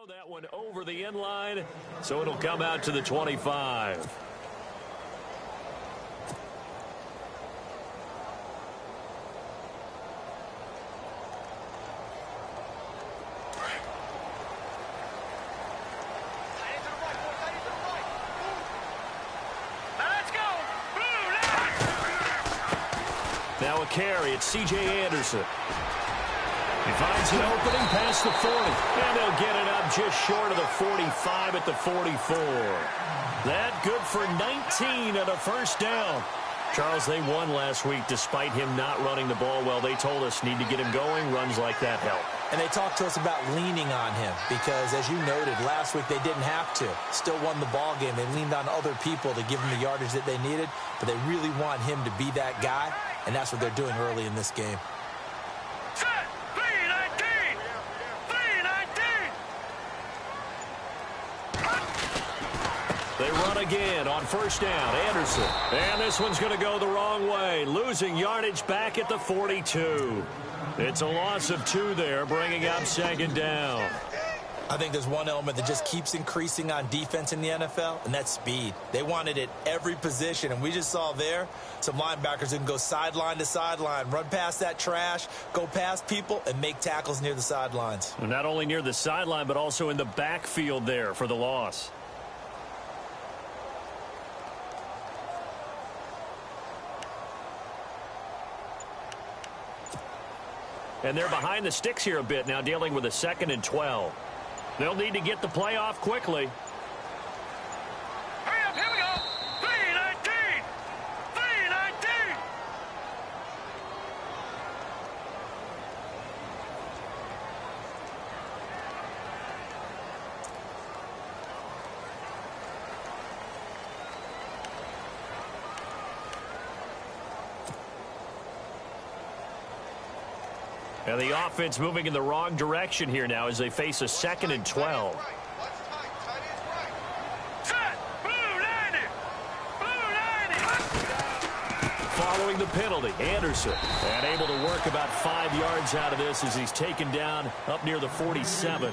throw that one over the end line, so it'll come out to the 25. Now a carry, it's C.J. Anderson. He finds an opening past the 40, and they'll get it up just short of the 45 at the 44. That good for 19 and a first down. Charles, they won last week despite him not running the ball well. They told us need to get him going. Runs like that help. And they talked to us about leaning on him because, as you noted, last week they didn't have to. Still won the ball game. They leaned on other people to give him the yardage that they needed, but they really want him to be that guy, and that's what they're doing early in this game. They run again on first down. Anderson. And this one's going to go the wrong way. Losing yardage back at the 42. It's a loss of 2 there, bringing up second down. I think there's one element that just keeps increasing on defense in the NFL, and that's speed. They want it at every position, and we just saw there some linebackers who can go sideline to sideline, run past that trash, go past people, and make tackles near the sidelines. Well, not only near the sideline, but also in the backfield there for the loss. And they're behind the sticks here a bit now, dealing with a 2nd and 12. They'll need to get the play off quickly. Hurry up, here we go. 3-19. 3-19. And the offense moving in the wrong direction here now as they face a 2nd and 12. Following the penalty, Anderson. And able to work about 5 yards out of this as he's taken down up near the 47.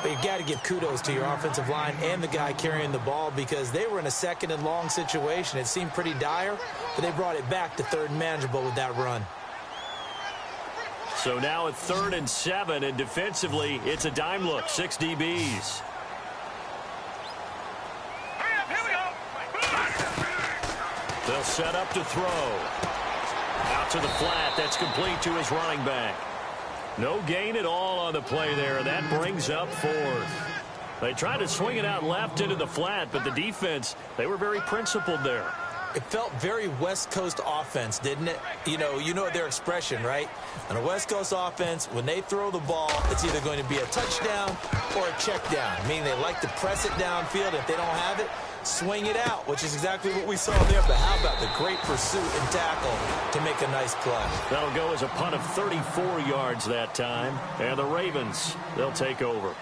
But you've got to give kudos to your offensive line and the guy carrying the ball because they were in a 2nd and long situation. It seemed pretty dire, but they brought it back to 3rd and manageable with that run. So now at 3rd and 7, and defensively, it's a dime look, 6 DBs. Hurry up, here we go. They'll set up to throw. Out to the flat, that's complete to his running back. No gain at all on the play there, and that brings up 4th. They tried to swing it out left into the flat, but the defense, they were very principled there. It felt very West Coast offense, didn't it? You know their expression, right? On a West Coast offense, when they throw the ball, it's either going to be a touchdown or a check down, meaning they like to press it downfield. If they don't have it, swing it out, which is exactly what we saw there. But how about the great pursuit and tackle to make a nice play? That'll go as a punt of 34 yards that time. And the Ravens, they'll take over.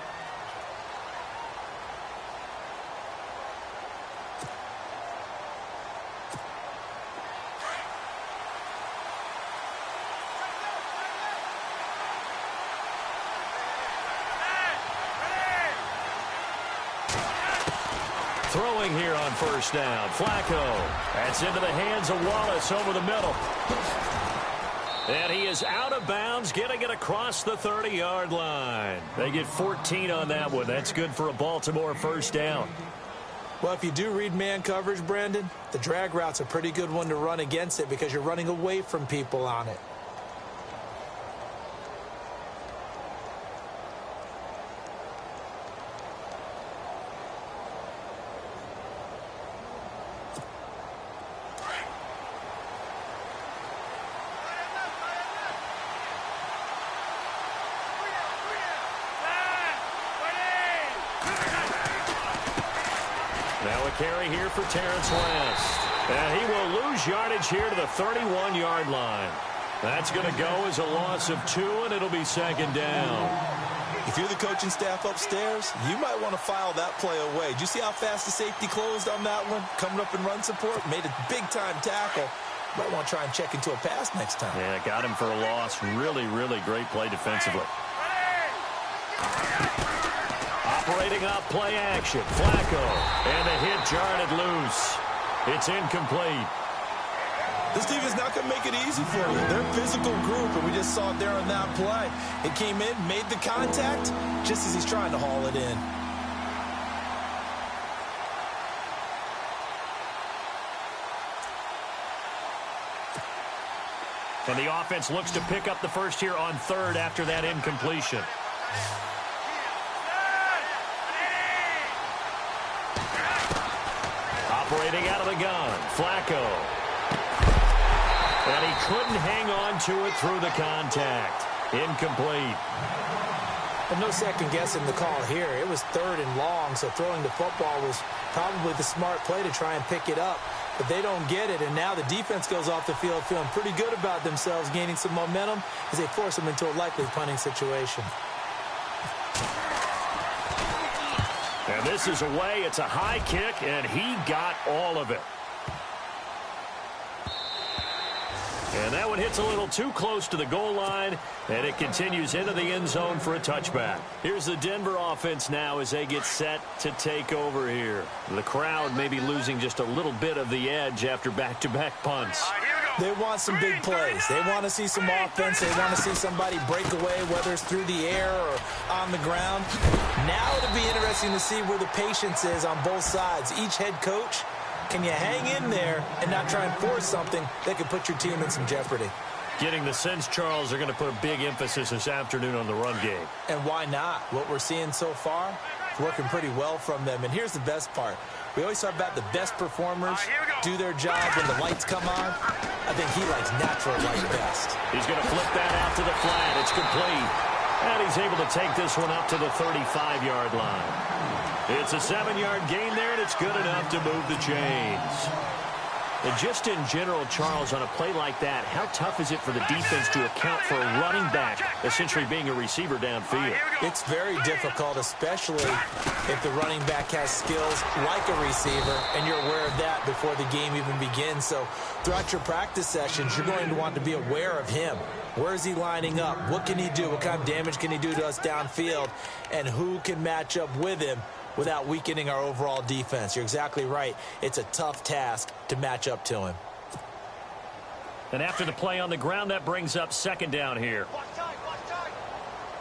Throwing here on first down. Flacco. That's into the hands of Wallace over the middle. And he is out of bounds, getting it across the 30-yard line. They get 14 on that one. That's good for a Baltimore first down. Well, if you do read man coverage, Brandon, the drag route's a pretty good one to run against it because you're running away from people on it. Now a carry here for Terrence West. And he will lose yardage here to the 31-yard line. That's going to go as a loss of 2, and it'll be 2nd down. If you're the coaching staff upstairs, you might want to file that play away. Did you see how fast the safety closed on that one? Coming up in run support, made a big-time tackle. Might want to try and check into a pass next time. Yeah, got him for a loss. Really, really great play defensively. Operating off play action. Flacco. And the hit jarred it loose. It's incomplete. This defense not going to make it easy for you. They're a physical group, and we just saw it there on that play. It came in, made the contact, just as he's trying to haul it in. And the offense looks to pick up the first here on third after that incompletion. Operating out of the gun, Flacco. And he couldn't hang on to it through the contact. Incomplete. And no second guessing the call here. It was third and long, so throwing the football was probably the smart play to try and pick it up. But they don't get it, and now the defense goes off the field feeling pretty good about themselves, gaining some momentum as they force them into a likely punting situation. And this is away. It's a high kick, and he got all of it. And that one hits a little too close to the goal line, and it continues into the end zone for a touchback. Here's the Denver offense now as they get set to take over here. The crowd may be losing just a little bit of the edge after back-to-back punts. They want some big plays. They want to see some offense. They want to see somebody break away, whether it's through the air or on the ground. Now it'll be interesting to see where the patience is on both sides. Each head coach, can you hang in there and not try and force something that could put your team in some jeopardy? Getting the sense, Charles, they're going to put a big emphasis this afternoon on the run game. And why not? What we're seeing so far is working pretty well from them. And here's the best part. We always talk about the best performers do their job when the lights come on. I think he likes natural light best. He's going to flip that out to the flat. It's complete. And he's able to take this one up to the 35-yard line. It's a 7-yard gain there, and it's good enough to move the chains. And just in general, Charles, on a play like that, how tough is it for the defense to account for a running back essentially being a receiver downfield? It's very difficult, especially if the running back has skills like a receiver, and you're aware of that before the game even begins. So throughout your practice sessions, you're going to want to be aware of him. Where is he lining up? What can he do? What kind of damage can he do to us downfield? And who can match up with him without weakening our overall defense? You're exactly right. It's a tough task to match up to him. And after the play on the ground, that brings up second down here. Watch time.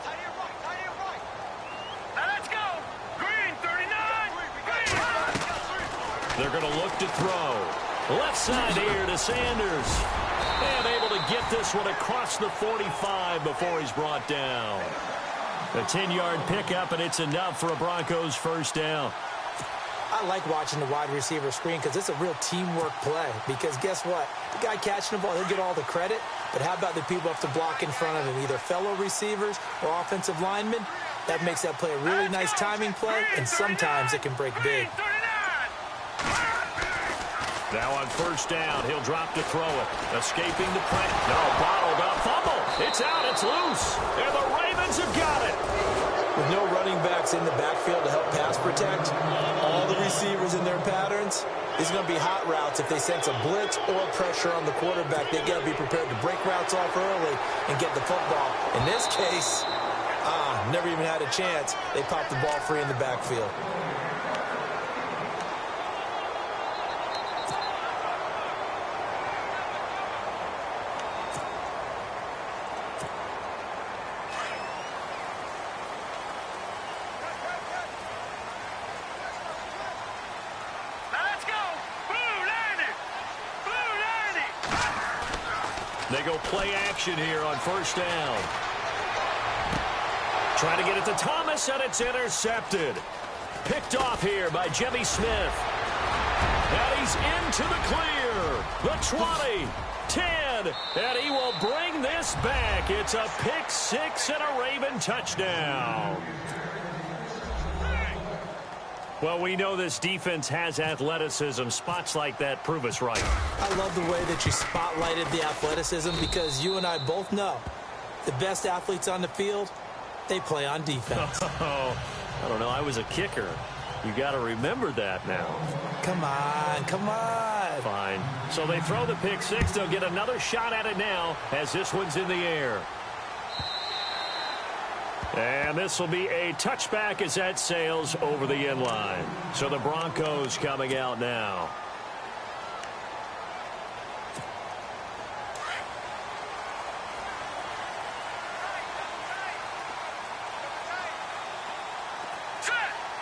Tight to your right. Now let's go. Green, 39. Green. They're going to look to throw. Left side here to Sanders. And able to get this one across the 45 before he's brought down. A 10-yard pickup, and it's enough for a Broncos first down. I like watching the wide receiver screen because it's a real teamwork play. Because guess what? The guy catching the ball, he'll get all the credit. But how about the people up to block in front of him, either fellow receivers or offensive linemen? That makes that play a really nice timing play, and sometimes it can break big. Now on first down, he'll drop to throw it. Escaping the pressure. No, bottled up. Fumble. It's out. It's loose. And the Ravens have got it. With no running backs in the backfield to help pass protect, all the receivers in their patterns, it's going to be hot routes. If they sense a blitz or pressure on the quarterback, they got to be prepared to break routes off early and get the football. In this case, never even had a chance. They popped the ball free in the backfield. They go play action here on first down. Trying to get it to Thomas, and it's intercepted. Picked off here by Jimmy Smith. And he's into the clear. The 20, 10, and he will bring this back. It's a pick six and a Raven touchdown. Well, we know this defense has athleticism. Spots like that prove us right. I love the way that you spotlighted the athleticism because you and I both know the best athletes on the field, they play on defense. Oh, I don't know. I was a kicker. You got to remember that now. Come on. Fine. So they throw the pick six. They'll get another shot at it now as this one's in the air. And this will be a touchback as that sails over the end line. So the Broncos coming out now. Set.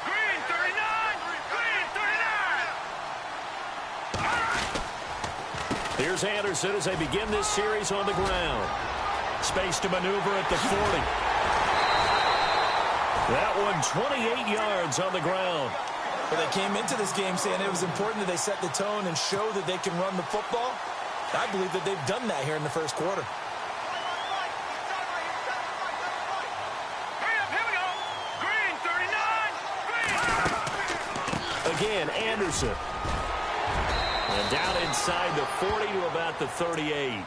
Green 39. Green 39. Here's Anderson as they begin this series on the ground. Space to maneuver at the 40. That one 28 yards on the ground. Well, they came into this game saying it was important that they set the tone and show that they can run the football. I believe that they've done that here in the first quarter. Hurry up, here we go. Green 39. Green. Again, Anderson. And down inside the 40 to about the 38.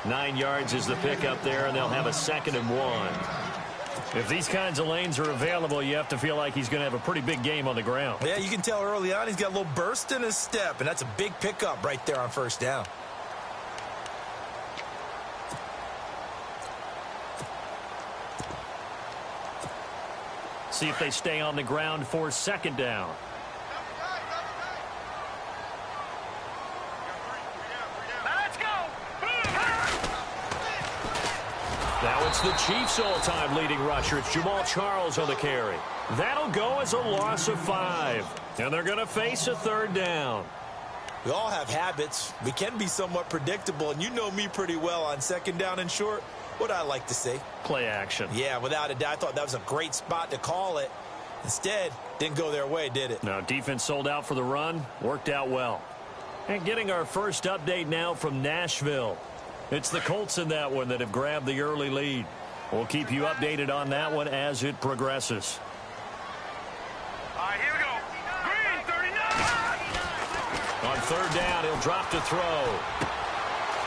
9 yards is the pickup there, and they'll have a 2nd and 1. If these kinds of lanes are available, you have to feel like he's going to have a pretty big game on the ground. Yeah, you can tell early on he's got a little burst in his step, and that's a big pickup right there on first down. See if they stay on the ground for 2nd down. Now it's the Chiefs' all-time leading rusher. It's Jamal Charles on the carry. That'll go as a loss of 5. And they're going to face a 3rd down. We all have habits. We can be somewhat predictable, and you know me pretty well on 2nd down and short. What I like to say? Play action. Yeah, without a doubt. I thought that was a great spot to call it. Instead, didn't go their way, did it? No, defense sold out for the run. Worked out well. And getting our first update now from Nashville. It's the Colts in that one that have grabbed the early lead. We'll keep you updated on that one as it progresses. All right, here we go. Green 39. On 3rd down, he'll drop to throw.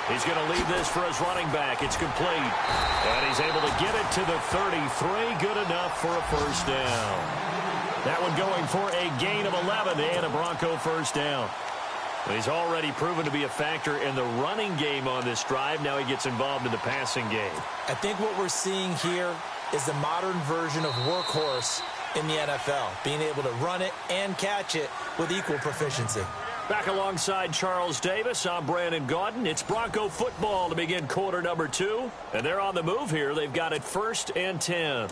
He's going to leave this for his running back. It's complete. And he's able to get it to the 33. Good enough for a 1st down. That one going for a gain of 11 and a Bronco 1st down. He's already proven to be a factor in the running game on this drive. Now he gets involved in the passing game. I think what we're seeing here is the modern version of workhorse in the NFL, being able to run it and catch it with equal proficiency. Back alongside Charles Davis, I'm Brandon Gaudin. It's Bronco football to begin quarter number 2. And they're on the move here. They've got it 1st and 10.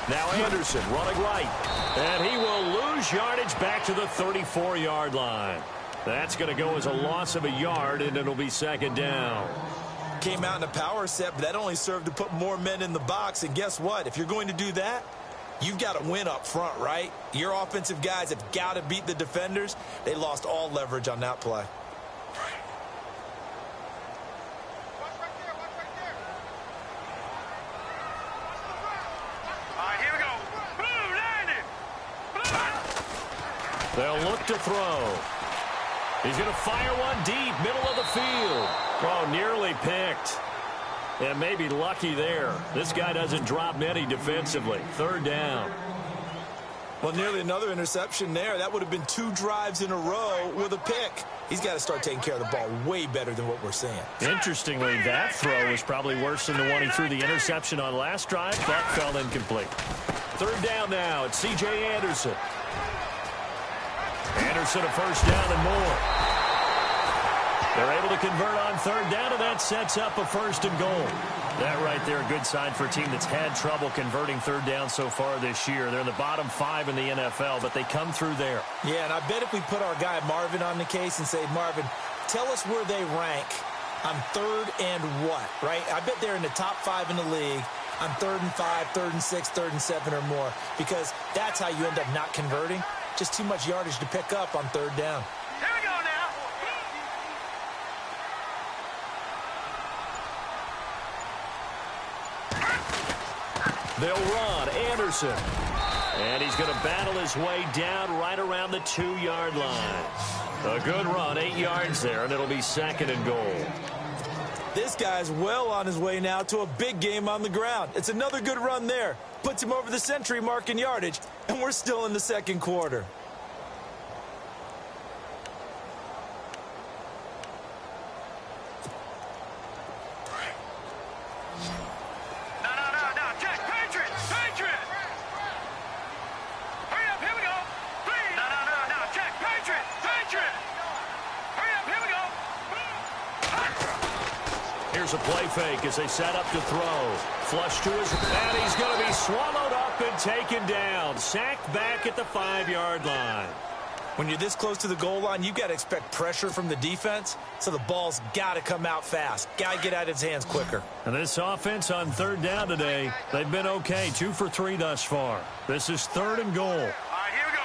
Now Anderson running right. And he will lose yardage back to the 34-yard line. That's going to go as a loss of a yard, and it'll be 2nd down. Came out in a power set, but that only served to put more men in the box. And guess what? If you're going to do that, you've got to win up front, right? Your offensive guys have got to beat the defenders. They lost all leverage on that play. They'll look to throw. He's going to fire one deep, middle of the field. Oh, nearly picked. And maybe lucky there. This guy doesn't drop many defensively. 3rd down. Well, nearly another interception there. That would have been 2 drives in a row with a pick. He's got to start taking care of the ball way better than what we're seeing. Interestingly, that throw was probably worse than the one he threw the interception on last drive. That fell incomplete. 3rd down now. It's C.J. Anderson. Anderson a 1st down and more. They're able to convert on 3rd down, and that sets up a 1st and goal. That right there, a good sign for a team that's had trouble converting 3rd down so far this year. They're in the bottom 5 in the NFL, but they come through there. Yeah, and I bet if we put our guy Marvin on the case and say, Marvin, tell us where they rank on 3rd and what, right? I bet they're in the top 5 in the league on 3rd and 5, 3rd and 6, 3rd and 7 or more, because that's how you end up not converting. Just too much yardage to pick up on 3rd down. Here we go now. They'll run. Anderson. And he's going to battle his way down right around the 2-yard line. A good run, 8 yards there, and it'll be 2nd and goal. This guy's well on his way now to a big game on the ground. It's another good run there. Puts him over the century mark in yardage, and we're still in the second quarter. Here's a play fake as they set up to throw. Flush to his, and he's going to be swallowed up and taken down. Sacked back at the 5-yard line. When you're this close to the goal line, you've got to expect pressure from the defense, so the ball's got to come out fast. Got to get out of his hands quicker. And this offense on third down today, they've been okay. 2 for 3 thus far. This is 3rd and goal. All right, here we go.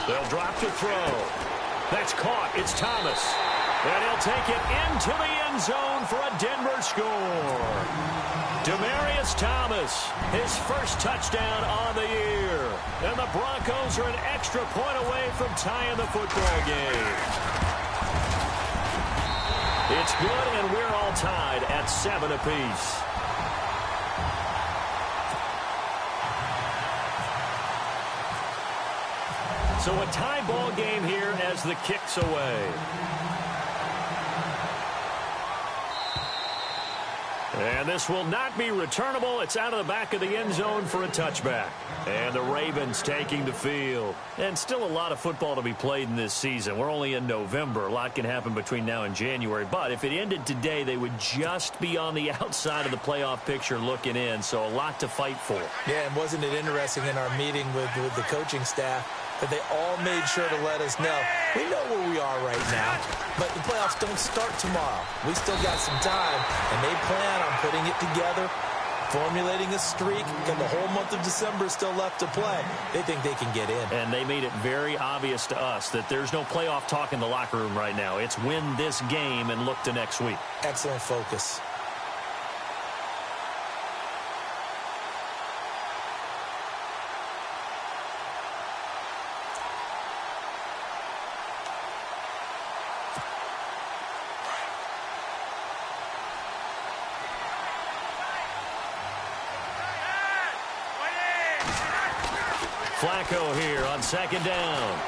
3-19. They'll drop to throw. That's caught. It's Thomas. And he'll take it into the end zone for a Denver score. Demaryius Thomas, his first touchdown on the year. And the Broncos are an extra point away from tying the football game. It's good, and we're all tied at 7 apiece. So a tie ball game here as the kick's away. And this will not be returnable. It's out of the back of the end zone for a touchback. And the Ravens taking the field. And still a lot of football to be played in this season. We're only in November. A lot can happen between now and January. But if it ended today, they would just be on the outside of the playoff picture looking in. So a lot to fight for. Yeah, and wasn't it interesting in our meeting with the coaching staff that they all made sure to let us know, we know where we are right now, but the playoffs don't start tomorrow. We still got some time, and they plan on putting it together, formulating a streak, and the whole month of December is still left to play. They think they can get in. And they made it very obvious to us that there's no playoff talk in the locker room right now. It's win this game and look to next week. Excellent focus. Flacco here on 2nd down.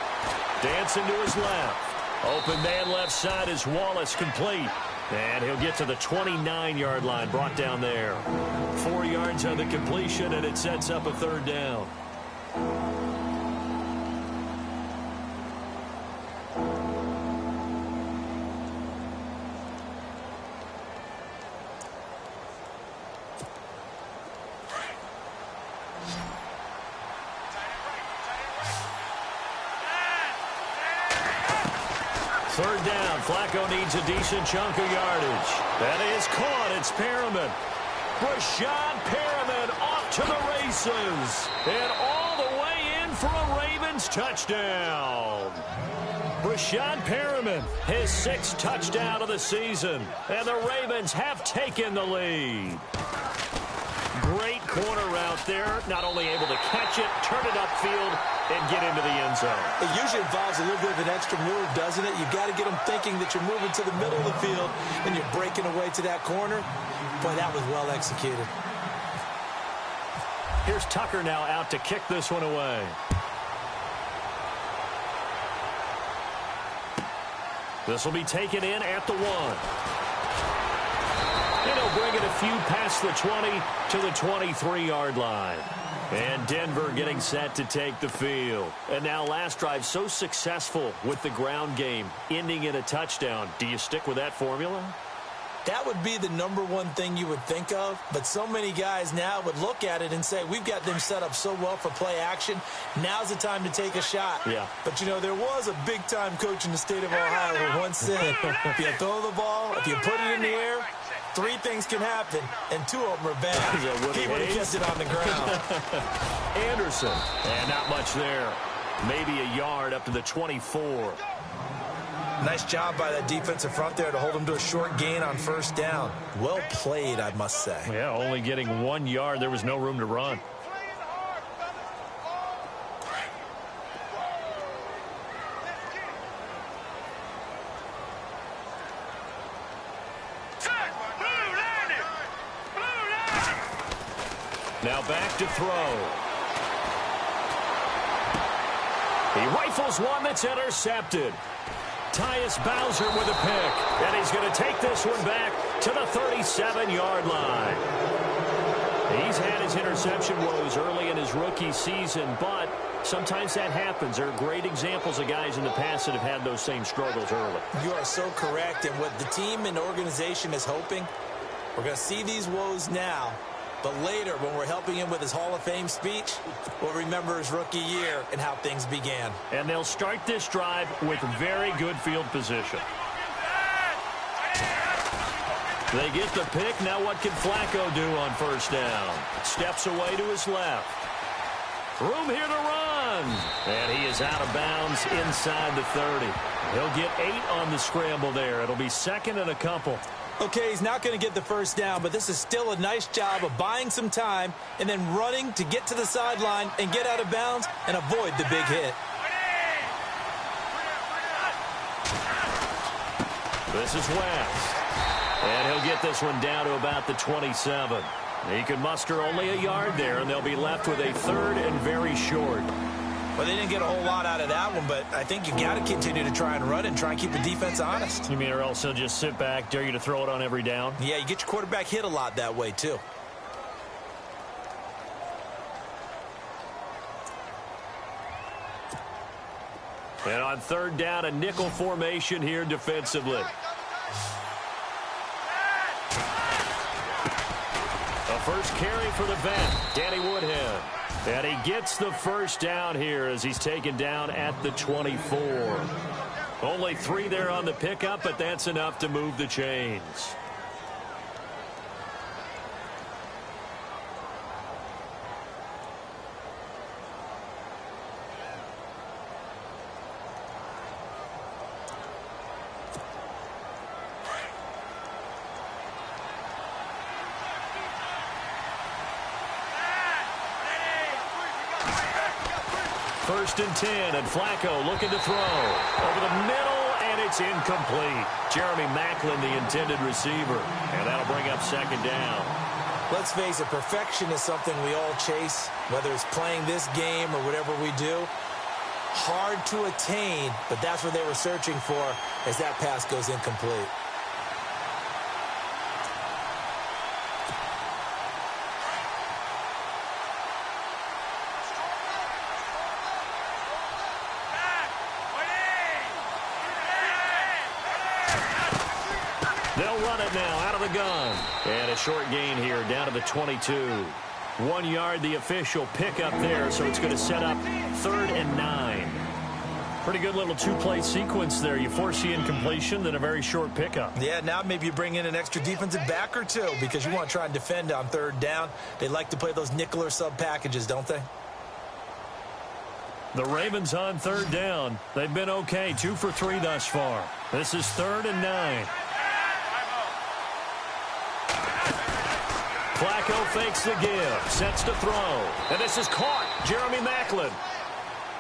Dancing to his left. Open man left side is Wallace, complete. And he'll get to the 29-yard line, brought down there. 4 yards on the completion, and it sets up a 3rd down. Third down. Flacco needs a decent chunk of yardage. That is caught. It's Perriman. Brashad Perriman off to the races. And all the way in for a Ravens touchdown. Brashad Perriman, his 6th touchdown of the season. And the Ravens have taken the lead. Great corner route there. Not only able to catch it, turn it upfield, and get into the end zone. It usually involves a little bit of an extra move, doesn't it? You've got to get them thinking that you're moving to the middle of the field and you're breaking away to that corner. Boy, that was well executed. Here's Tucker now out to kick this one away. This will be taken in at the 1. And he'll bring it a few past the 20 to the 23-yard line. And Denver getting set to take the field. And now last drive so successful with the ground game, ending in a touchdown. Do you stick with that formula? That would be the #1 thing you would think of, but so many guys now would look at it and say, we've got them set up so well for play action. Now's the time to take a shot. Yeah. But, you know, there was a big-time coach in the state of Ohio who once said, if you throw the ball, if you put it in the air, 3 things can happen, and 2 of them are bad. He would have kept it on the ground. Anderson. And not much there. Maybe a yard up to the 24. Nice job by that defensive front there to hold him to a short gain on 1st down. Well played, I must say. Yeah, only getting 1 yard. There was no room to run. Now back to throw. He rifles one that's intercepted. Tyus Bowser with a pick. And he's going to take this one back to the 37-yard line. He's had his interception woes early in his rookie season, but sometimes that happens. There are great examples of guys in the past that have had those same struggles early. You are so correct. And what the team and organization is hoping, we're going to see these woes now, but later when we're helping him with his Hall of Fame speech, we'll remember his rookie year and how things began. And they'll start this drive with very good field position. They get the pick. Now what can Flacco do on first down? Steps away to his left. Room here to run. And he is out of bounds inside the 30. He'll get 8 on the scramble there. It'll be second and a couple. Okay, he's not going to get the first down, but this is still a nice job of buying some time and then running to get to the sideline and get out of bounds and avoid the big hit. This is West. And he'll get this one down to about the 27. He can muster only a yard there, and they'll be left with a third and very short. Well, they didn't get a whole lot out of that one, but I think you got to continue to try and run and try and keep the defense honest. You mean or else he'll just sit back, dare you to throw it on every down? Yeah, you get your quarterback hit a lot that way, too. And on third down, a nickel formation here defensively. A first carry for the vet, Danny Woodhead. And he gets the first down here as he's taken down at the 24. Only 3 there on the pickup, but that's enough to move the chains. First and 10, and Flacco looking to throw. Over the middle, and it's incomplete. Jeremy Maclin, the intended receiver. And that'll bring up second down. Let's face it, perfection is something we all chase, whether it's playing this game or whatever we do. Hard to attain, but that's what they were searching for as that pass goes incomplete. They'll run it now out of the gun. And a short gain here down to the 22. 1 yard, the official pickup there, so it's going to set up third and 9. Pretty good little two-play sequence there. You force the incompletion, then a very short pickup. Yeah, now maybe you bring in an extra defensive back or two because you want to try and defend on third down. They like to play those nickel or sub packages, don't they? The Ravens on third down. They've been okay, 2 for 3 thus far. This is third and 9. Flacco fakes the give, sets to throw, and this is caught. Jeremy Maclin.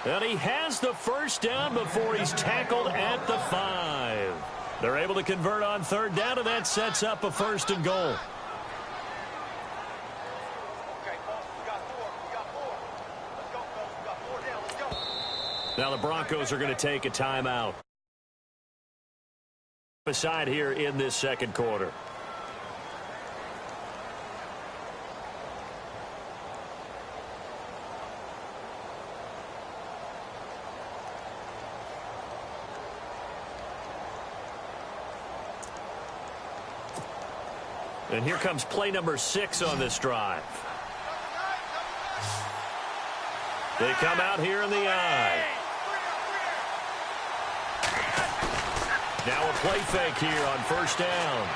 And he has the first down before he's tackled at the 5. They're able to convert on third down, and that sets up a first and goal. Now the Broncos are going to take a timeout. Aside here in this second quarter. And here comes play number 6 on this drive. They come out here in the eye. Now a play fake here on first down.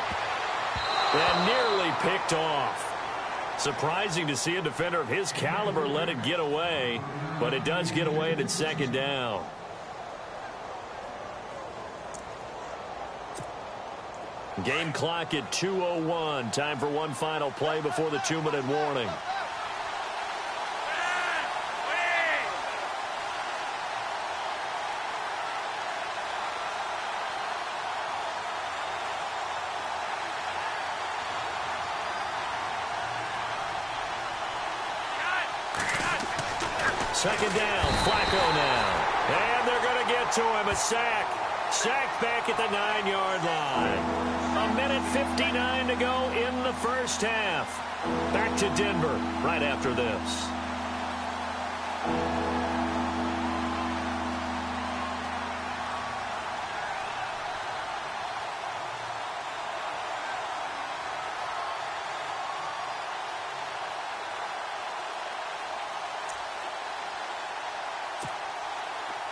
And nearly picked off. Surprising to see a defender of his caliber let it get away, but it does get away and it's second down. Game clock at 2:01. Time for one final play before the 2-minute warning. second down. Flacco now. And they're going to get to him. A sack. Sacked back at the 9-yard line. 1:59 to go in the first half. Back to Denver right after this.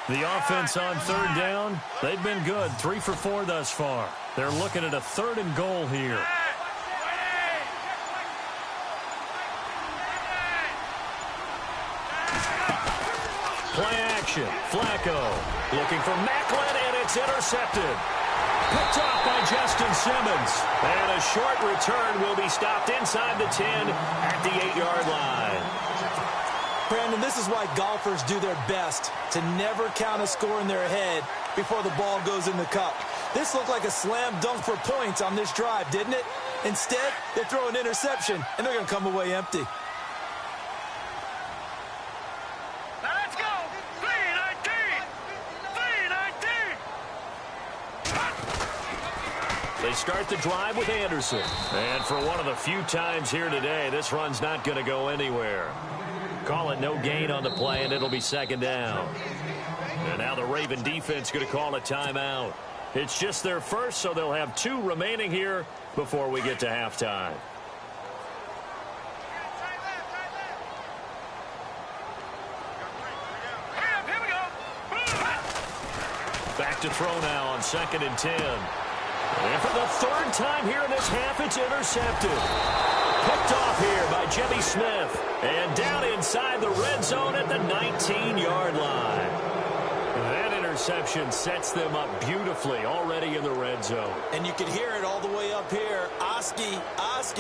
The offense on third down, they've been good. 3 for 4 thus far. They're looking at a 3rd and goal here. Play action. Flacco looking for Macklin, and it's intercepted. Picked off by Justin Simmons. And a short return will be stopped inside the 10 at the 8-yard line. Brandon, this is why golfers do their best to never count a score in their head before the ball goes in the cup. This looked like a slam dunk for points on this drive, didn't it? Instead, they throw an interception, and they're going to come away empty. Now let's go. 3-19. 3-19. They start the drive with Anderson. And for one of the few times here today, this run's not going to go anywhere. Call it no gain on the play, and it'll be second down. And now the Raven defense going to call a timeout. It's just their first, so they'll have 2 remaining here before we get to halftime. Here we go. Back to throw now on 2nd and 10. And for the 3rd time here in this half, it's intercepted. Picked off here by Jimmy Smith. And down inside the red zone at the 19-yard line. That interception sets them up beautifully already in the red zone. And you can hear it all the way up here. Oski,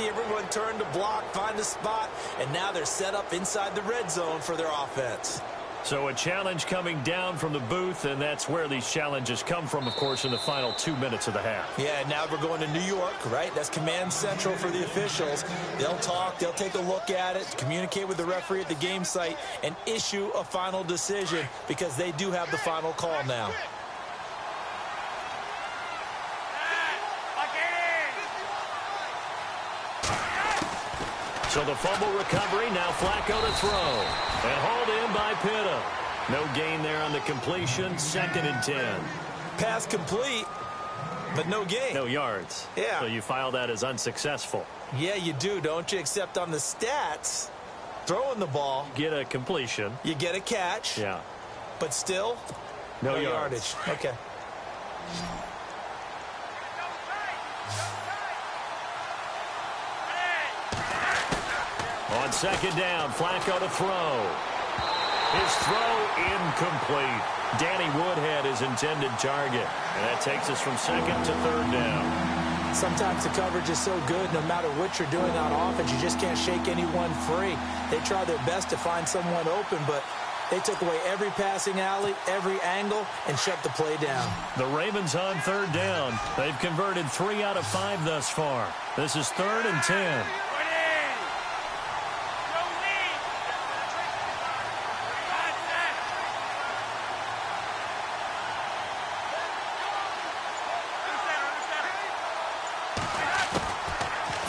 everyone turned to block, find a spot, and now they're set up inside the red zone for their offense. So a challenge coming down from the booth, and that's where these challenges come from, of course, in the final 2 minutes of the half. Yeah, now we're going to New York, right? That's command central for the officials. They'll talk, they'll take a look at it, communicate with the referee at the game site, and issue a final decision because they do have the final call now. So the fumble recovery, now Flacco to throw. And hauled in by Pitta. No gain there on the completion, 2nd and 10. Pass complete, but no gain. No yards. Yeah. So you file that as unsuccessful. Yeah, you do, don't you? Except on the stats, throwing the ball. Get a completion. You get a catch. Yeah. But still, no yardage. Okay. On 2nd down, Flacco to throw. His throw incomplete. Danny Woodhead is intended target. And that takes us from 2nd to 3rd down. Sometimes the coverage is so good, no matter what you're doing on offense, you just can't shake anyone free. They try their best to find someone open, but they took away every passing alley, every angle, and shut the play down. The Ravens on 3rd down. They've converted 3 out of 5 thus far. This is 3rd and 10.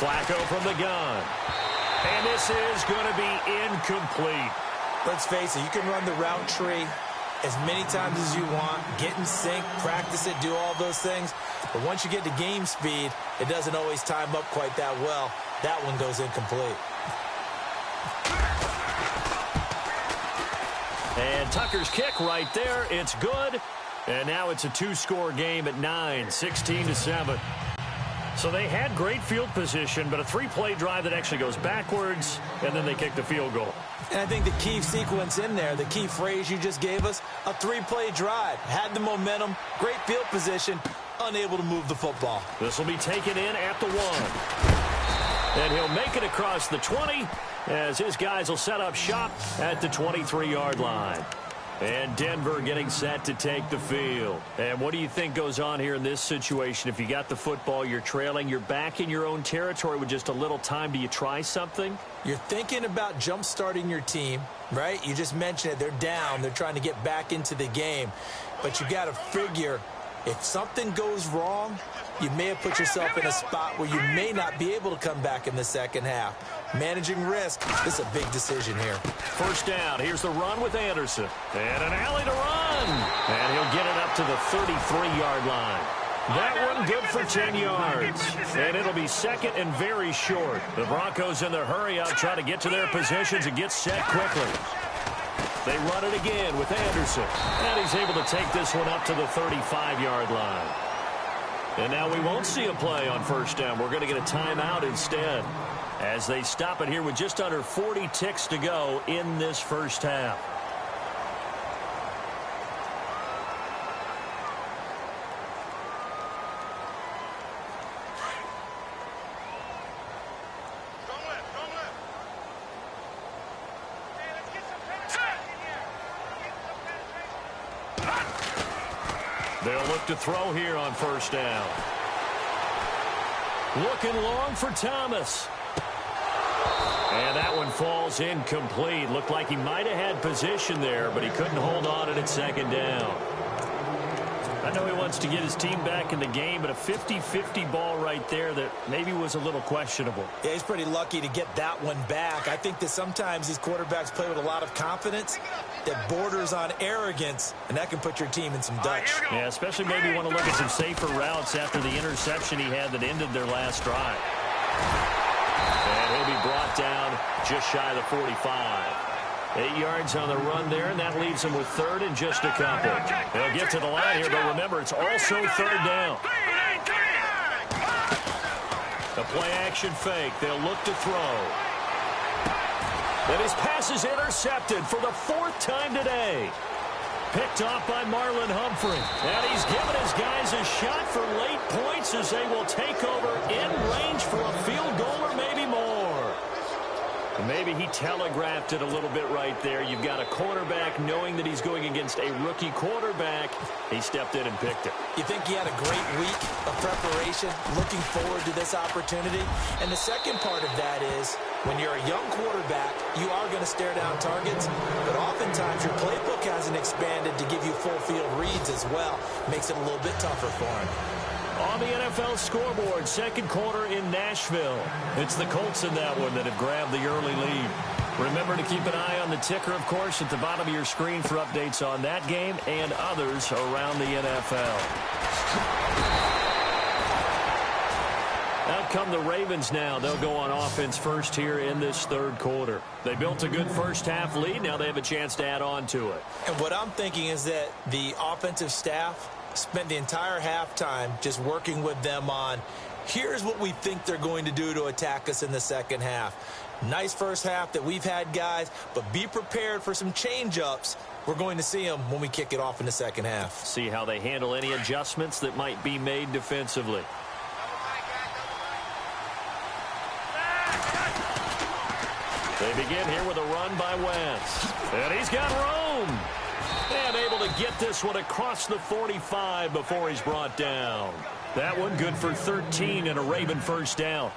Flacco from the gun. And this is going to be incomplete. Let's face it, you can run the route tree as many times as you want, get in sync, practice it, do all those things. But once you get to game speed, it doesn't always time up quite that well. That one goes incomplete. And Tucker's kick right there. It's good. And now it's a 2-score game at 9, 16-7. So they had great field position, but a 3-play drive that actually goes backwards, and then they kick the field goal. And I think the key sequence in there, the key phrase you just gave us, a 3-play drive. Had the momentum, great field position, unable to move the football. This will be taken in at the 1. And he'll make it across the 20 as his guys will set up shop at the 23-yard line. And Denver getting set to take the field. And what do you think goes on here in this situation? If you got the football, you're trailing, you're back in your own territory with just a little time. Do you try something? You're thinking about jump-starting your team, right? You just mentioned it. They're down. They're trying to get back into the game. But you got to figure if something goes wrong, you may have put yourself in a spot where you may not be able to come back in the second half. Managing risk is a big decision here. First down. Here's the run with Anderson. And an alley to run. And he'll get it up to the 33-yard line. That one good for 10 yards. And it'll be second and very short. The Broncos in the hurry-up try to get to their positions and get set quickly. They run it again with Anderson. And he's able to take this one up to the 35-yard line. And now we won't see a play on first down. We're going to get a timeout instead as they stop it here with just under 40 ticks to go in this first half. They'll look to throw here on first down. Looking long for Thomas. And that one falls incomplete. Looked like he might have had position there, but he couldn't hold on at second down. I know he wants to get his team back in the game, but a 50-50 ball right there that maybe was a little questionable. Yeah, he's pretty lucky to get that one back. I think that sometimes these quarterbacks play with a lot of confidence that borders on arrogance, and that can put your team in some dutch. Yeah, especially maybe want to look at some safer routes after the interception he had that ended their last drive. And he'll be brought down just shy of the 45. 8 yards on the run there, and that leaves him with third and just a couple. They'll get to the line here, but remember, it's also third down. The play-action fake. They'll look to throw. And his pass is intercepted for the fourth time today. Picked off by Marlon Humphrey. And he's given his guys a shot for late points as they will take over in range for a field goal or maybe more. Maybe he telegraphed it a little bit right there. You've got a quarterback knowing that he's going against a rookie quarterback. He stepped in and picked it. You think he had a great week of preparation, looking forward to this opportunity? And the second part of that is, when you're a young quarterback, you are going to stare down targets, but oftentimes your playbook hasn't expanded to give you full field reads as well. Makes it a little bit tougher for him. On the NFL scoreboard, second quarter in Nashville. It's the Colts in that one that have grabbed the early lead. Remember to keep an eye on the ticker, of course, at the bottom of your screen for updates on that game and others around the NFL. Out come the Ravens now. They'll go on offense first here in this third quarter. They built a good first half lead. Now they have a chance to add on to it. And what I'm thinking is that the offensive staff spent the entire halftime just working with them on, here's what we think they're going to do to attack us in the second half. Nice first half that we've had, guys, but be prepared for some change-ups. We're going to see them when we kick it off in the second half. See how they handle any adjustments that might be made defensively. They begin here with a run by Wentz. And he's got room. And able to get this one across the 45 before he's brought down. That one good for 13 and a Raven first down.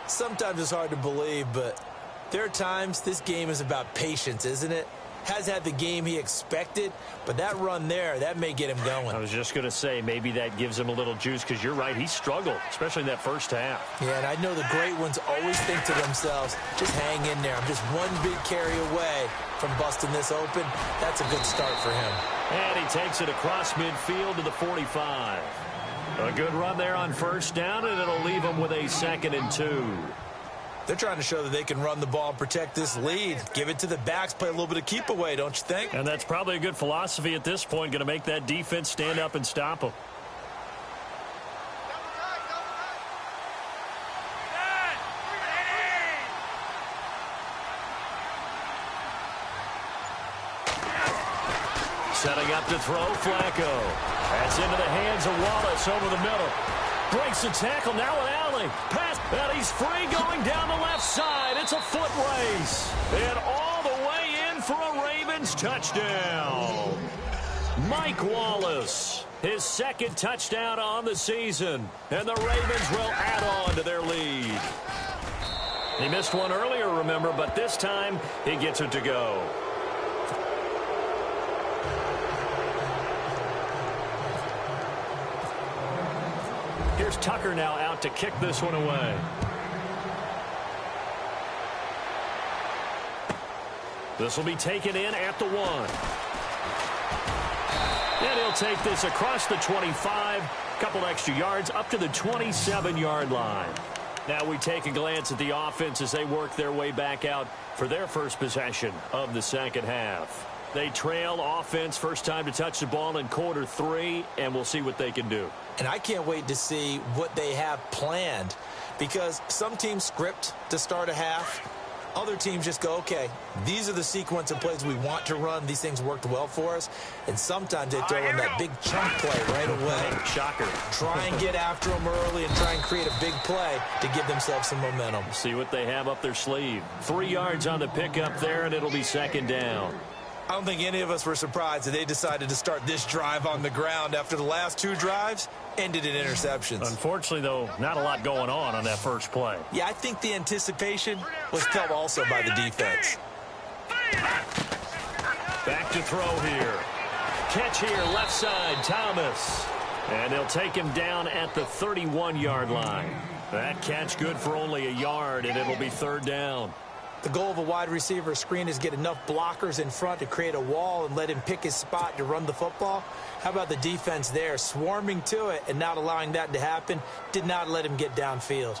Sometimes it's hard to believe, but there are times this game is about patience, isn't it? Has had the game he expected, but that run there, that may get him going. I was just going to say, maybe that gives him a little juice, because you're right, he struggled, especially in that first half. Yeah, and I know the great ones always think to themselves, just hang in there. I'm just one big carry away from busting this open. That's a good start for him. And he takes it across midfield to the 45. A good run there on first down, and it'll leave him with a 2nd and 2. They're trying to show that they can run the ball and protect this lead. Give it to the backs, play a little bit of keep away, don't you think? And that's probably a good philosophy at this point, going to make that defense stand up and stop them. Setting up to throw, Flacco. That's into the hands of Wallace over the middle. Breaks the tackle, now an alley. Pass, and he's free going down the left side. It's a foot race. And all the way in for a Raven Ravens touchdown. Mike Wallace, his second touchdown on the season, and the Ravens will add on to their lead. He missed one earlier, remember, but this time he gets it to go. Here's Tucker now out to kick this one away. This will be taken in at the 1. And he'll take this across the 25, couple extra yards up to the 27-yard line. Now we take a glance at the offense as they work their way back out for their first possession of the second half. They trail offense first time to touch the ball in quarter 3, and we'll see what they can do. And I can't wait to see what they have planned, because some teams script to start a half. Other teams just go, okay, these are the sequence of plays we want to run. These things worked well for us. And sometimes they throw in that big chunk play right away. Shocker. Try and get after them early and try and create a big play to give themselves some momentum. See what they have up their sleeve. 3 yards on the pickup there, and it'll be second down. I don't think any of us were surprised that they decided to start this drive on the ground after the last 2 drives ended in interceptions. Unfortunately, though, not a lot going on that first play. Yeah, I think the anticipation was felt also by the defense. Back to throw here. Catch here, left side, Thomas. And he'll take him down at the 31-yard line. That catch good for only a yard, and it'll be third down. The goal of a wide receiver screen is get enough blockers in front to create a wall and let him pick his spot to run the football. How about the defense there, swarming to it and not allowing that to happen? Did not let him get downfield.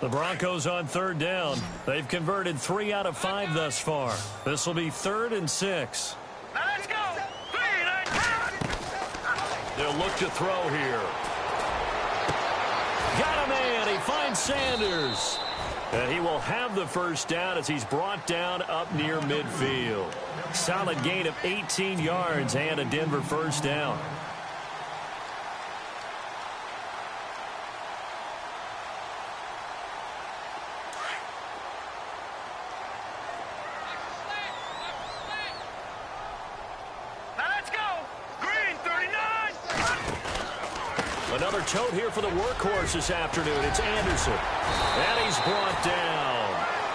The Broncos on third down. They've converted 3 out of 5 thus far. This will be 3rd and 6. Now let's go. 3, 9, 10. They'll look to throw here. Got a man. He finds Sanders. And he will have the first down as he's brought down up near midfield. Solid gain of 18 yards and a Denver first down. Another tote here for the workhorse this afternoon. It's Anderson. And he's brought down.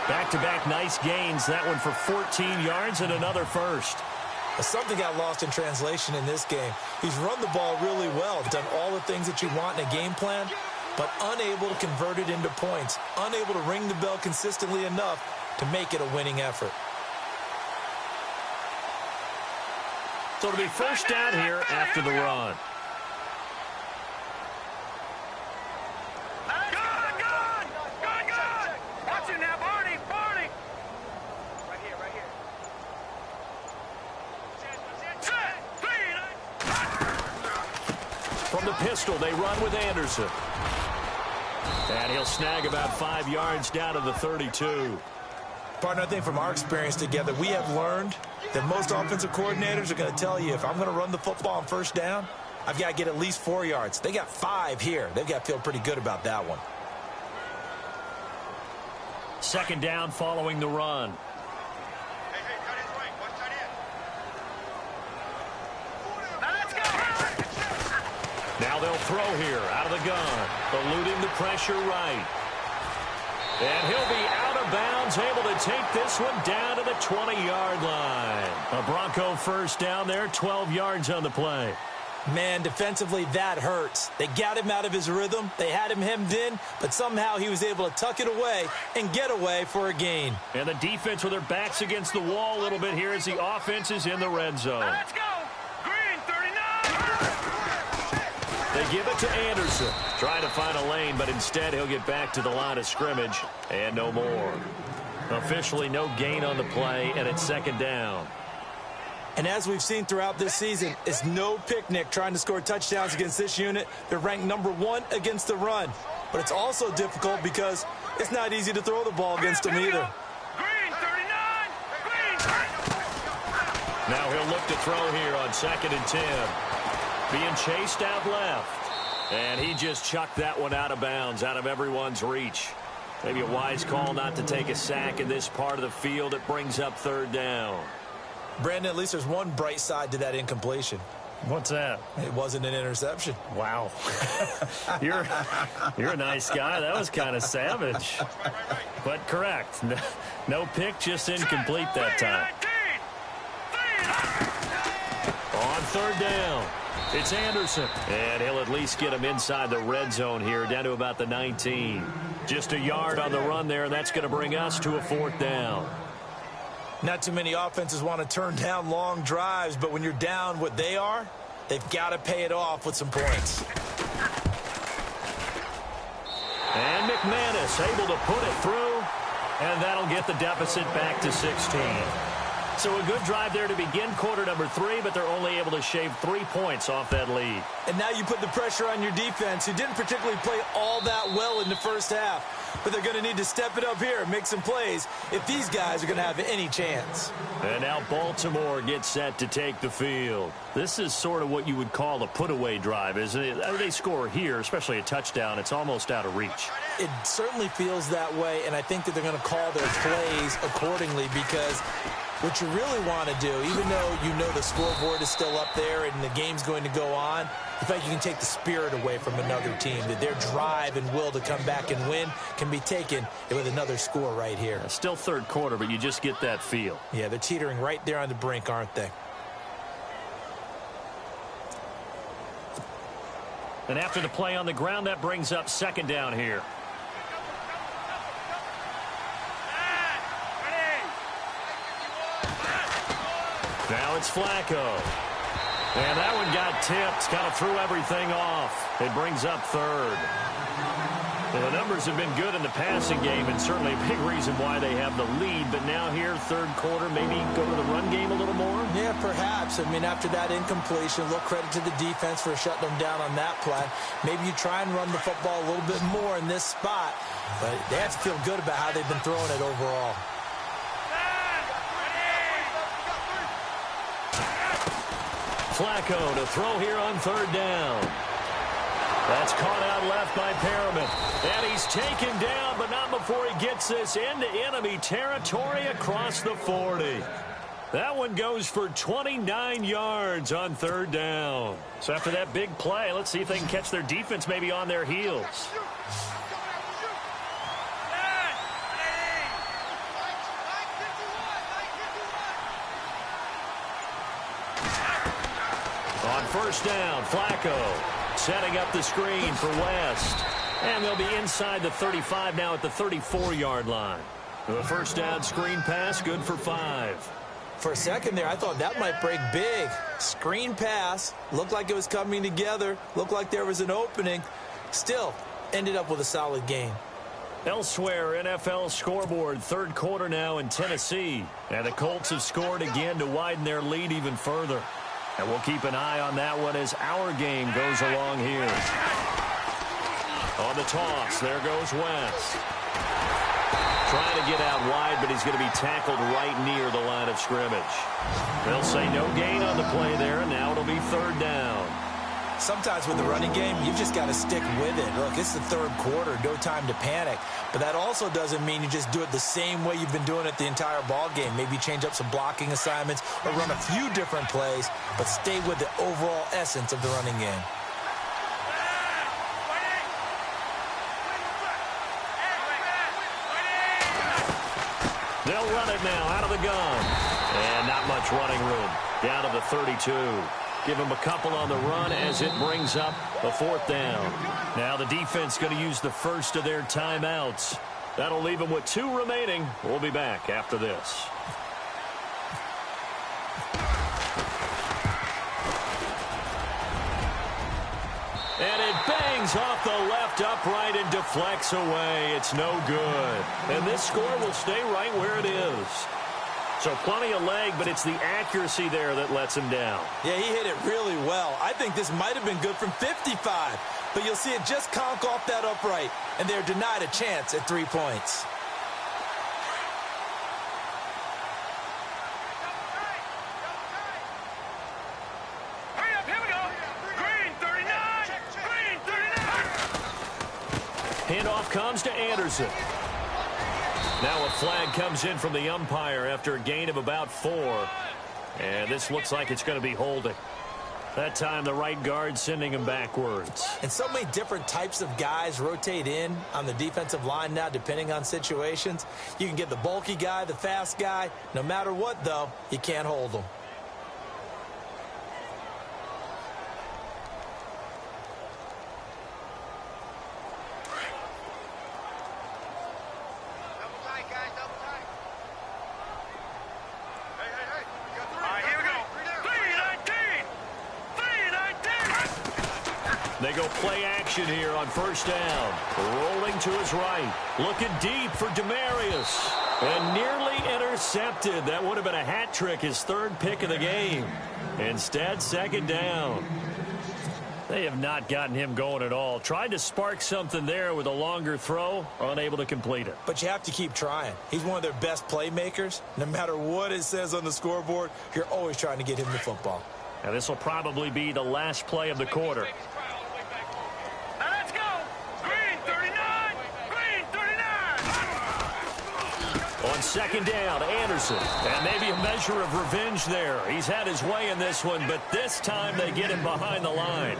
Back-to-back nice gains. That one for 14 yards and another first. Something got lost in translation in this game. He's run the ball really well, done all the things that you want in a game plan, but unable to convert it into points, unable to ring the bell consistently enough to make it a winning effort. So it'll be first down here after the run. From the pistol, they run with Anderson. And he'll snag about 5 yards down to the 32. Partner, I think from our experience together, we have learned that most offensive coordinators are going to tell you, if I'm going to run the football on first down, I've got to get at least 4 yards. They got 5 here. They've got to feel pretty good about that one. Second down following the run. Now they'll throw here out of the gun, eluding the pressure right. And he'll be out of bounds, able to take this one down to the 20-yard line. A Bronco first down there, 12 yards on the play. Man, defensively, that hurts. They got him out of his rhythm. They had him hemmed in, but somehow he was able to tuck it away and get away for a gain. And the defense with their backs against the wall a little bit here as the offense is in the red zone. Let's go. Green, 39. They give it to Anderson. Trying to find a lane, but instead he'll get back to the line of scrimmage. And no more. Officially no gain on the play, and it's second down. And as we've seen throughout this season, it's no picnic trying to score touchdowns against this unit. They're ranked #1 against the run. But it's also difficult because it's not easy to throw the ball against them either. Green, 39. Green. Now he'll look to throw here on 2nd and 10. Being chased out left. And he just chucked that one out of bounds, out of everyone's reach. Maybe a wise call not to take a sack in this part of the field. It brings up third down. Brandon, at least there's one bright side to that incompletion. What's that? It wasn't an interception. Wow. You're a nice guy. That was kind of savage. But correct. No pick, just incomplete that time. On third down, it's Anderson. And he'll at least get him inside the red zone here, down to about the 19. Just a yard on the run there, and that's going to bring us to a fourth down. Not too many offenses want to turn down long drives, but when you're down what they are, they've got to pay it off with some points. And McManus able to put it through, and that'll get the deficit back to 16. So a good drive there to begin quarter number 3, but they're only able to shave 3 points off that lead. And now you put the pressure on your defense, who didn't particularly play all that well in the first half. But they're going to need to step it up here and make some plays if these guys are going to have any chance. And now Baltimore gets set to take the field. This is sort of what you would call a put-away drive, isn't it? They score here, especially a touchdown. It's almost out of reach. It certainly feels that way, and I think that they're going to call their plays accordingly because what you really want to do, even though you know the scoreboard is still up there and the game's going to go on, I think you can take the spirit away from another team, that their drive and will to come back and win can be taken with another score right here. Still third quarter, but you just get that feel. Yeah, they're teetering right there on the brink, aren't they? And after the play on the ground, that brings up second down here. Now it's Flacco. And that one got tipped, kind of threw everything off. It brings up third. Well, the numbers have been good in the passing game, and certainly a big reason why they have the lead. But now here, third quarter, maybe go to the run game a little more? Yeah, perhaps. I mean, after that incompletion, a little credit to the defense for shutting them down on that play. Maybe you try and run the football a little bit more in this spot. But they have to feel good about how they've been throwing it overall. Flacco to throw here on third down. That's caught out left by Perriman. And he's taken down, but not before he gets this into enemy territory across the 40. That one goes for 29 yards on third down. So after that big play, let's see if they can catch their defense maybe on their heels. On first down, Flacco setting up the screen for West. And they'll be inside the 35 now at the 34-yard line. The first down screen pass, good for 5. For a second there, I thought that might break big. Screen pass, looked like it was coming together, looked like there was an opening. Still, ended up with a solid game. Elsewhere, NFL scoreboard, third quarter now in Tennessee. And the Colts have scored again to widen their lead even further. And we'll keep an eye on that one as our game goes along here. On the toss, there goes West. Trying to get out wide, but he's going to be tackled right near the line of scrimmage. They'll say no gain on the play there, and now it'll be third down. Sometimes with the running game, you've just got to stick with it. Look, it's the third quarter, no time to panic. But that also doesn't mean you just do it the same way you've been doing it the entire ball game. Maybe change up some blocking assignments or run a few different plays, but stay with the overall essence of the running game. They'll run it now out of the gun. And not much running room. Down to the 32. Give them a couple on the run as it brings up a fourth down. Now the defense going to use the first of their timeouts. That'll leave them with 2 remaining. We'll be back after this. And it bangs off the left upright and deflects away. It's no good. And this score will stay right where it is. So plenty of leg, but it's the accuracy there that lets him down. Yeah, he hit it really well. I think this might have been good from 55. But you'll see it just conk off that upright. And they're denied a chance at 3 points. Hurry up, here we go. Green 39. Green 39. Handoff comes to Anderson. Now a flag comes in from the umpire after a gain of about 4. And this looks like it's going to be holding. That time the right guard sending him backwards. And so many different types of guys rotate in on the defensive line now depending on situations. You can get the bulky guy, the fast guy. No matter what, though, you can't hold them. They go play action here on first down. Rolling to his right. Looking deep for Demarius. And nearly intercepted. That would have been a hat trick, his 3rd pick of the game. Instead, second down. They have not gotten him going at all. Tried to spark something there with a longer throw. Unable to complete it. But you have to keep trying. He's one of their best playmakers. No matter what it says on the scoreboard, you're always trying to get him the football. Now this will probably be the last play of the quarter. On second down, Anderson. And maybe a measure of revenge there. He's had his way in this one, but this time they get him behind the line.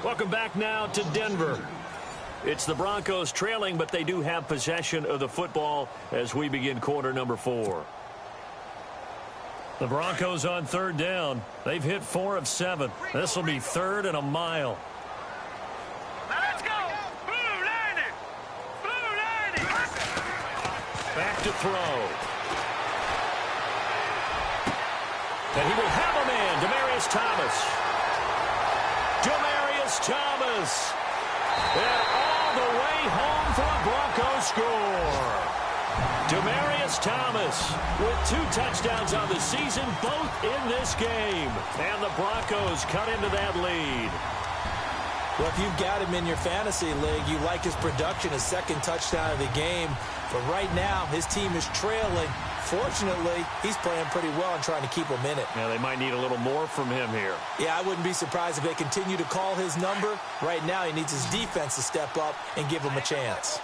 Welcome back now to Denver. It's the Broncos trailing, but they do have possession of the football as we begin quarter number 4. The Broncos on third down. They've hit 4 of 7. This will be 3rd and a mile. Back to throw. And he will have a man, Demarius Thomas. Demarius Thomas. And all the way home for a Broncos score. Demarius Thomas with 2 touchdowns on the season, both in this game. And the Broncos cut into that lead. Well, if you've got him in your fantasy league, you like his production, his 2nd touchdown of the game. But right now, his team is trailing. Fortunately, he's playing pretty well and trying to keep them in it. Now, they might need a little more from him here. Yeah, I wouldn't be surprised if they continue to call his number. Right now, he needs his defense to step up and give him a chance.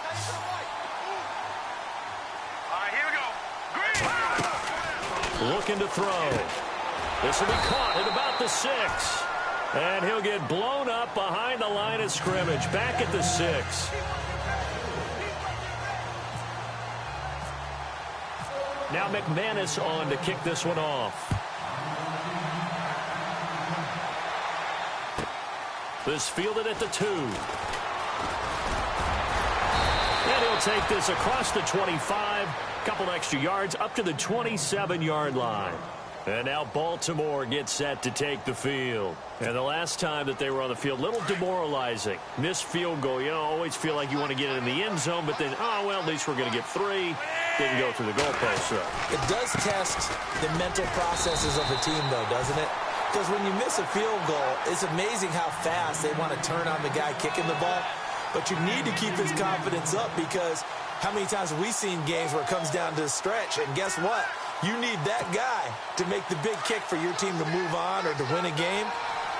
Looking to throw. This will be caught at about the 6. And he'll get blown up behind the line of scrimmage. Back at the 6. Now McManus on to kick this one off. This fielded at the 2. And he'll take this across the 25. Couple extra yards up to the 27-yard line. And now Baltimore gets set to take the field. And the last time that they were on the field, a little demoralizing. Missed field goal. You know, always feel like you want to get it in the end zone, but then, oh, well, at least we're going to get 3. Didn't go through the goalpost, though. It does test the mental processes of the team, though, doesn't it? Because when you miss a field goal, it's amazing how fast they want to turn on the guy kicking the ball. But you need to keep his confidence up because how many times have we seen games where it comes down to the stretch, and guess what? You need that guy to make the big kick for your team to move on or to win a game.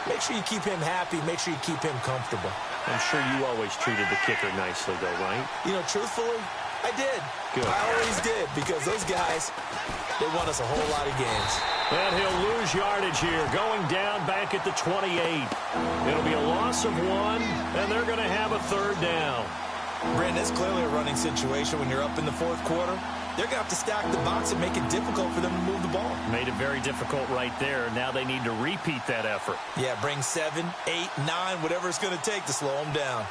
Make sure you keep him happy. Make sure you keep him comfortable. I'm sure you always treated the kicker nicely, though, right? You know, truthfully, I did. Good. I always did because those guys, they won us a whole lot of games. And he'll lose yardage here, going down back at the 28. It'll be a loss of 1, and they're going to have a 3rd down. Brandon, it's clearly a running situation when you're up in the 4th quarter. They're going to have to stack the box and make it difficult for them to move the ball. Made it very difficult right there. Now they need to repeat that effort. Yeah, bring 7, 8, 9, whatever it's going to take to slow them down.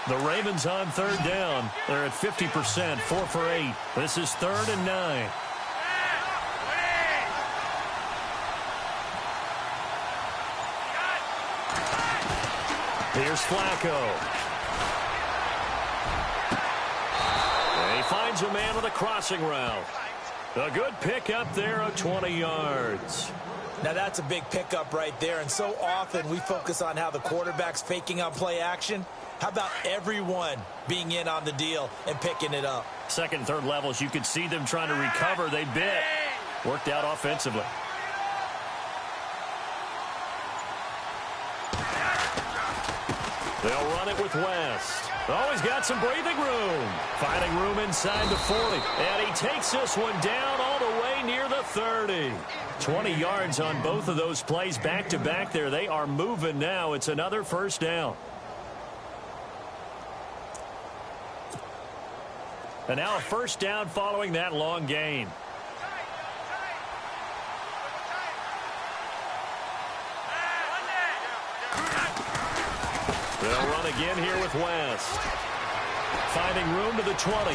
The Ravens on 3rd down. They're at 50%, 4 for 8. This is 3rd and 9. Here's Flacco. And he finds a man with a crossing route. A good pickup there of 20 yards. Now, that's a big pickup right there, and so often we focus on how the quarterback's faking on play action. How about everyone being in on the deal and picking it up? 2nd and 3rd levels, you could see them trying to recover. They bit. Worked out offensively. They'll run it with West. Oh, he's got some breathing room. Finding room inside the 40. And he takes this one down all the way near the 30. 20 yards on both of those plays back-to-back there. They are moving now. It's another first down. And now a first down following that long gain. They'll run again here with West. Finding room to the 20.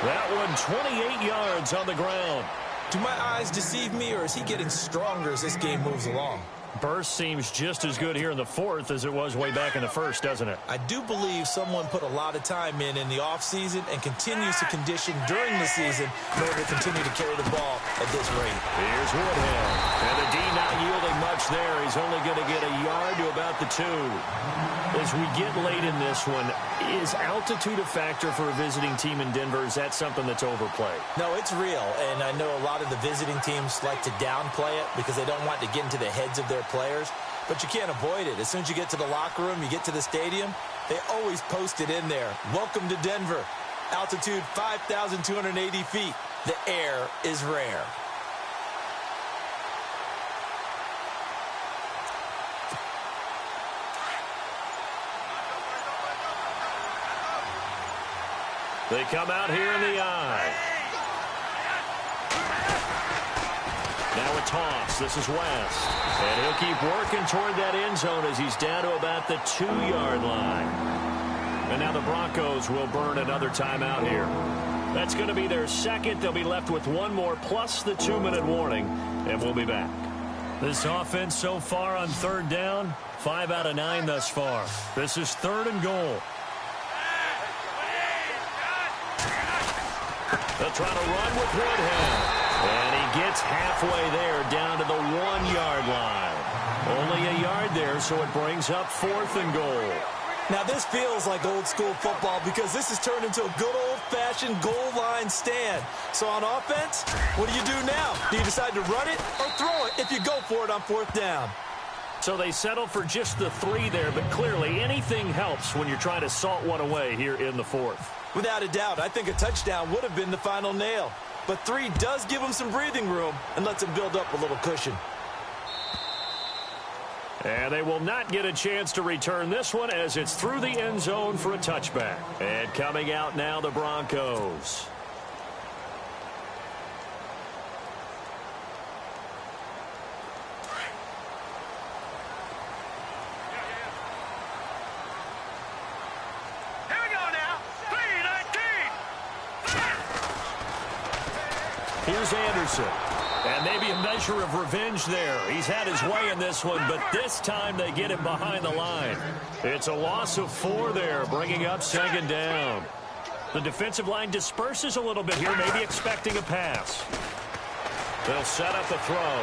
That one 28 yards on the ground. Do my eyes deceive me, or is he getting stronger as this game moves along? Burst seems just as good here in the fourth as it was way back in the first, doesn't it? I do believe someone put a lot of time in the offseason and continues to condition during the season in order to continue to carry the ball at this rate. Here's Woodhead. And the D not yielding much there. He's only going to get a yard to about the 2. As we get late in this one, is altitude a factor for a visiting team in Denver? Is that something that's overplayed? No, it's real, and I know a lot of the visiting teams like to downplay it because they don't want to get into the heads of their players, but you can't avoid it. As soon as you get to the locker room, you get to the stadium, they always post it in there. Welcome to Denver. Altitude 5,280 feet. The air is rare. They come out here in the eye. Now a toss. This is West. And he'll keep working toward that end zone as he's down to about the 2-yard line. And now the Broncos will burn another timeout here. That's going to be their second. They'll be left with one more plus the 2-minute warning. And we'll be back. This offense so far on third down, 5 out of 9 thus far. This is 3rd and goal. They'll try to run with Woodhead. And he gets halfway there down to the 1-yard line. Only a yard there, so it brings up 4th and goal. Now this feels like old school football because this has turned into a good old-fashioned goal line stand. So on offense, what do you do now? Do you decide to run it or throw it if you go for it on 4th down? So they settle for just the 3 there, but clearly anything helps when you're trying to salt one away here in the 4th. Without a doubt, I think a touchdown would have been the final nail. But 3 does give him some breathing room and lets him build up a little cushion. And they will not get a chance to return this one as it's through the end zone for a touchback. And coming out now, the Broncos. Here's Anderson. And maybe a measure of revenge there. He's had his way in this one, but this time they get him behind the line. It's a loss of 4 there, bringing up 2nd down. The defensive line disperses a little bit here, maybe expecting a pass. They'll set up the throw.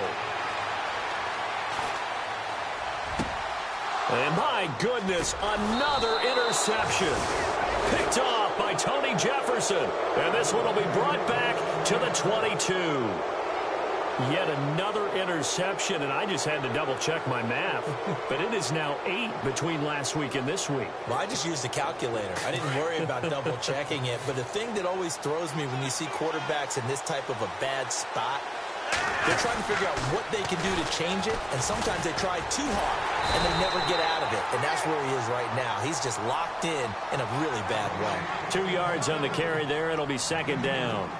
And my goodness, another interception. Picked off by Tony Jefferson. And this one will be brought back to the 22. Yet another interception, and I just had to double-check my math. But it is now 8 between last week and this week. Well, I just used a calculator. I didn't worry about double-checking it. But the thing that always throws me when you see quarterbacks in this type of a bad spot, they're trying to figure out what they can do to change it, and sometimes they try too hard, and they never get out of it. And that's where he is right now. He's just locked in a really bad way. 2 yards on the carry there. It'll be 2nd down.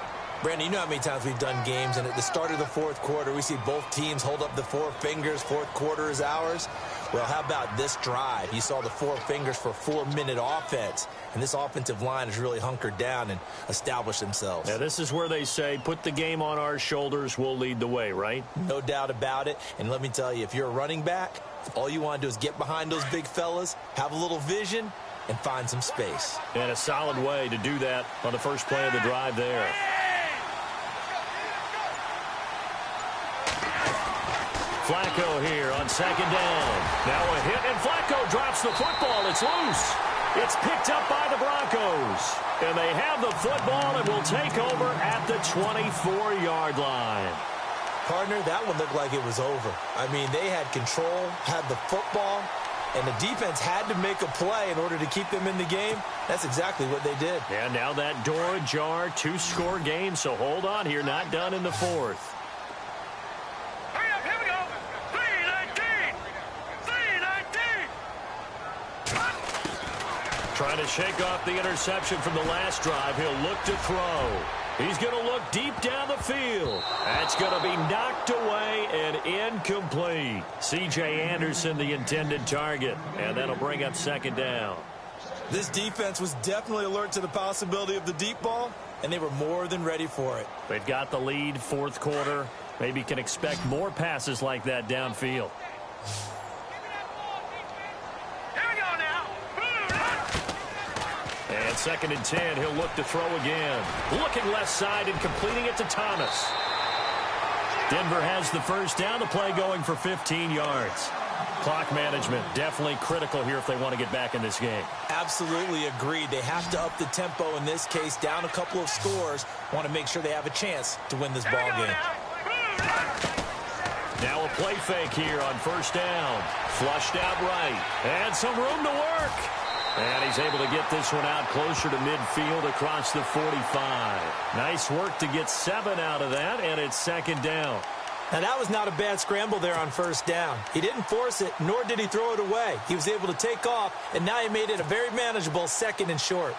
Brandon, you know how many times we've done games, and at the start of the 4th quarter, we see both teams hold up the 4 fingers. 4th quarter is ours. Well, how about this drive? You saw the 4 fingers for 4-minute offense, and this offensive line has really hunkered down and established themselves. Yeah, this is where they say, put the game on our shoulders, we'll lead the way, right? No doubt about it. And let me tell you, if you're a running back, all you want to do is get behind those big fellas, have a little vision, and find some space. And a solid way to do that on the first play of the drive there. Flacco here on 2nd down. Now a hit, and Flacco drops the football. It's loose. It's picked up by the Broncos. And they have the football and will take over at the 24-yard line. Partner, that one looked like it was over. I mean, they had control, had the football, and the defense had to make a play in order to keep them in the game. That's exactly what they did. And now that door ajar, 2-score game, so hold on here, not done in the fourth. Hurry up, here we go. 3-19. 3-19. Trying to shake off the interception from the last drive. He'll look to throw. He's going to look deep down the field. That's going to be knocked away and incomplete. C.J. Anderson, the intended target, and that'll bring up second down. This defense was definitely alert to the possibility of the deep ball, and they were more than ready for it. They've got the lead, fourth quarter. Maybe can expect more passes like that downfield. Here we go now. And 2nd and 10, he'll look to throw again. Looking left side and completing it to Thomas. Denver has the first down, the play going for 15 yards. Clock management definitely critical here if they want to get back in this game. Absolutely agreed. They have to up the tempo in this case, down a couple of scores. Want to make sure they have a chance to win this ball game. Now a play fake here on first down. Flushed out right. And some room to work. And he's able to get this one out closer to midfield across the 45. Nice work to get 7 out of that, and it's second down. Now, that was not a bad scramble there on first down. He didn't force it, nor did he throw it away. He was able to take off, and now he made it a very manageable 2nd and short.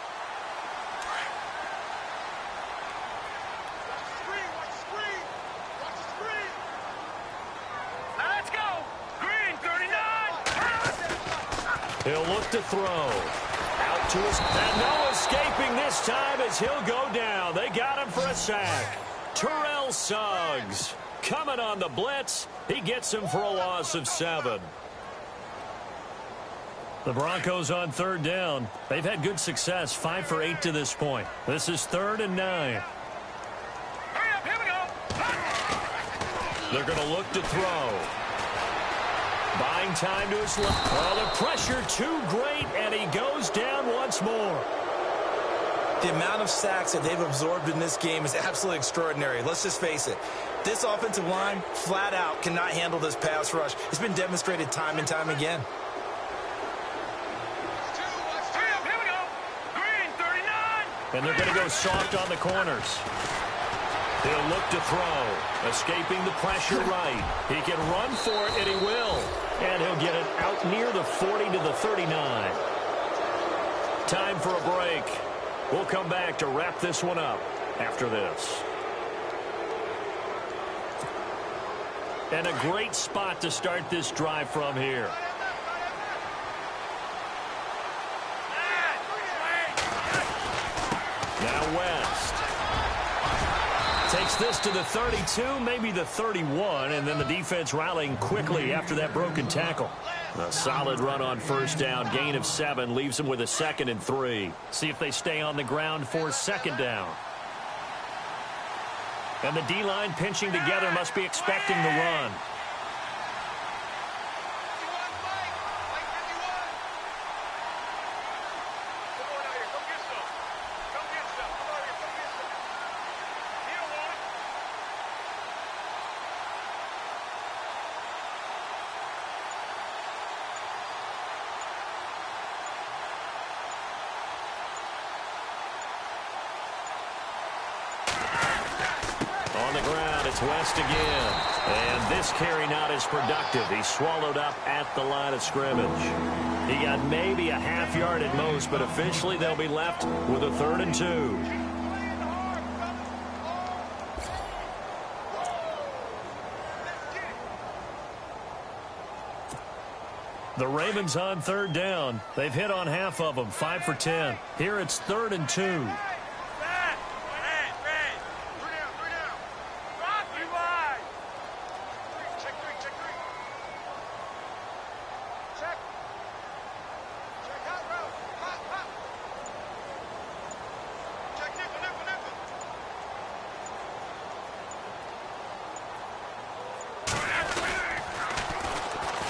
Let's go. Green 39. He'll look to throw. Out to his... And no escaping this time as he'll go down. They got him for a sack. Terrell Suggs coming on the blitz. He gets him for a loss of 7. The Broncos on third down. They've had good success, 5 for 8 to this point. This is 3rd and 9. Hurry up, here we go. They're going to look to throw. Buying time to his left. Oh, the pressure too great, and he goes down once more. The amount of sacks that they've absorbed in this game is absolutely extraordinary. Let's just face it. This offensive line, flat out, cannot handle this pass rush. It's been demonstrated time and time again. Hurry up, here we go. Green 39. And they're going to go soft on the corners. He'll look to throw. Escaping the pressure right. He can run for it, and he will. And he'll get it out near the 40 to the 39. Time for a break. We'll come back to wrap this one up after this. And a great spot to start this drive from here. Now West. Takes this to the 32, maybe the 31, and then the defense rallying quickly after that broken tackle. A solid run on first down, gain of 7, leaves them with a 2nd and 3. See if they stay on the ground for second down. And the D-line pinching together, must be expecting the run. West again. And this carry not as productive. He's swallowed up at the line of scrimmage. He got maybe a half yard at most, but officially they'll be left with a 3rd and 2. The Ravens on third down. They've hit on half of them, 5 for 10. Here it's 3rd and 2.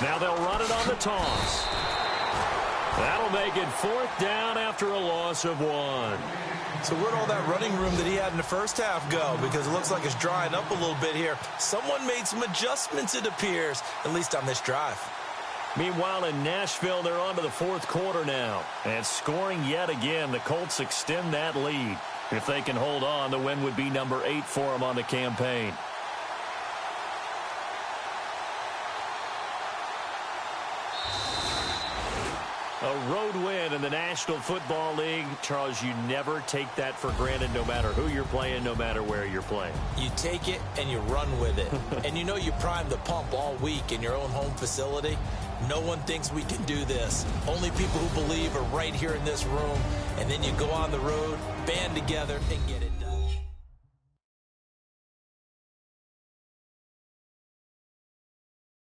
Now they'll run it on the toss. That'll make it 4th down after a loss of 1. So where'd all that running room that he had in the first half go? Because it looks like it's drying up a little bit here. Someone made some adjustments, it appears, at least on this drive. Meanwhile, in Nashville, they're on to the fourth quarter now. And scoring yet again, the Colts extend that lead. If they can hold on, the win would be number 8 for them on the campaign. A road win in the National Football League. Charles, you never take that for granted no matter who you're playing, no matter where you're playing. You take it and you run with it. And you know you primed the pump all week in your own home facility. No one thinks we can do this. Only people who believe are right here in this room. And then you go on the road, band together, and get it done.